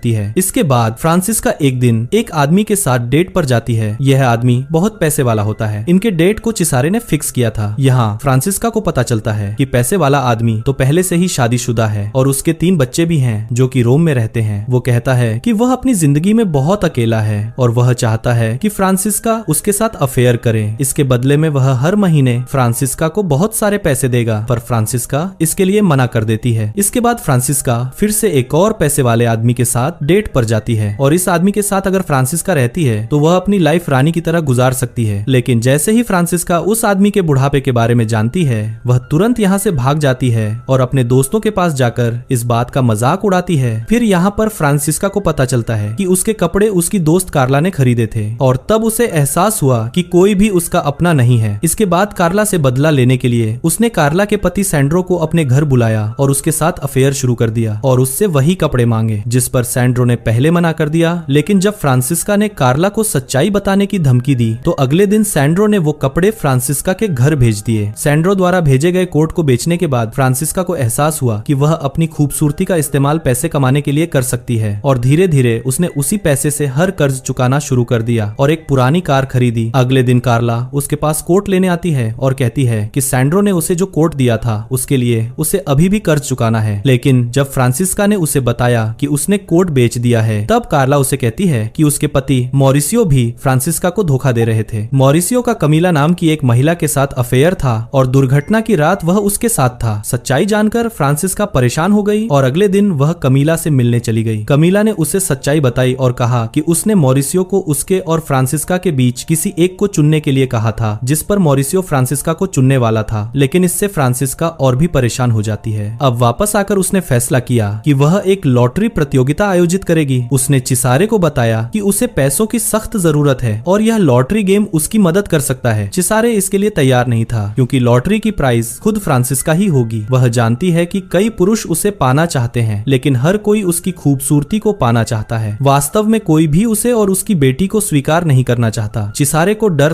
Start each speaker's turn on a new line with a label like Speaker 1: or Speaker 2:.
Speaker 1: है। इसके बाद फ्रांसिस्का एक दिन एक आदमी के साथ डेट पर जाती है। यह आदमी बहुत पैसे वाला होता है। इनके डेट को चिसारे ने फिक्स किया था। यहाँ फ्रांसिस्का को पता चलता है कि पैसे वाला आदमी तो पहले से ही शादीशुदा है और उसके 3 बच्चे भी हैं जो कि रोम में रहते हैं। वो कहता है कि वह अपनी जिंदगी में बहुत अकेला है और वह चाहता है कि फ्रांसिस्का उसके साथ अफेयर करे। इसके बदले में वह हर महीने फ्रांसिस्का को बहुत सारे पैसे देगा, पर फ्रांसिस्का इसके लिए मना कर देती है। इसके बाद फ्रांसिस्का फिर से एक और पैसे वाले आदमी के साथ डेट पर जाती है और इस आदमी के साथ अगर फ्रांसिस्का रहती है तो वह अपनी लाइफ रानी की तरह गुजार सकती है। लेकिन जैसे ही फ्रांसिस्का उस आदमी के बुढ़ापे के बारे में जानती है, वह तुरंत यहाँ से भाग जाती है और अपने दोस्तों के पास जाकर इस बात का मजाक उड़ाती है। फिर यहाँ पर फ्रांसिस्का को पता चलता है कि उसके कपड़े उसकी दोस्त कार्ला ने खरीदे थे और तब उसे एहसास हुआ कि कोई भी उसका अपना नहीं है। इसके बाद कार्ला से बदला लेने के लिए उसने कार्ला के पति सैंड्रो को अपने घर बुलाया और उसके साथ अफेयर शुरू कर दिया और उससे वही कपड़े मांगे, जिस पर सैंड्रो ने पहले मना कर दिया। लेकिन जब फ्रांसिस्का ने कार्ला को सच्चाई बताने की धमकी दी तो अगले दिन सैंड्रो ने वो कपड़े फ्रांसिस्का के घर भेज दिए। सैंड्रो द्वारा भेजे गए कोट को बेचने के बाद फ्रांसिस्का को एहसास हुआ कि वह अपनी खूबसूरती का इस्तेमाल पैसे कमाने के लिए कर सकती है और धीरे धीरे उसने उसी पैसे से हर कर्ज चुकाना शुरू कर दिया और एक पुरानी कार खरीदी। अगले दिन कार्ला उसके पास कोट लेने आती है और कहती है कि सैंड्रो ने उसे जो कोट दिया था उसके लिए उसे अभी भी कर्ज चुकाना है। लेकिन जब फ्रांसिस्का ने उसे बताया कि उसने कोट बेच दिया है, तब कार्ला उसे कहती है कि उसके पति मॉरिसियो भी फ्रांसिस्का को धोखा दे रहे थे। मॉरिसियो का कमीला नाम की एक महिला के साथ अफेयर था और दुर्घटना की रात वह उसके साथ था। सच्चाई जानकर फ्रांसिस्का परेशान हो गई और अगले दिन वह कमीला से मिलने चली गई। कमीला ने उसे सच्चाई बताई और कहा कि उसने मॉरिसियो को उसके और फ्रांसिस्का के बीच किसी एक को चुनने के लिए कहा था, जिस पर मॉरिसियो फ्रांसिस्का को चुनने वाला था। लेकिन इससे फ्रांसिस्का और भी परेशान हो जाती है। अब वापस आकर उसने फैसला किया कि वह एक लॉटरी प्रतियोगिता आयोजित करेगी। उसने चिसारे को बताया कि उसे पैसों की सख्त जरूरत है और यह लॉटरी गेम उसकी मदद कर सकता है। चिसारे इसके लिए तैयार नहीं था क्योंकि लॉटरी की प्राइस खुद फ्रांसिस्का ही होगी। वह जानती है कि कई पुरुष उसे पाना चाहते हैं, लेकिन हर कोई उसकी खूबसूरती को पाना चाहता है। वास्तव में कोई भी उसे और उसकी बेटी को स्वीकार नहीं करना चाहता। चिसारे को डर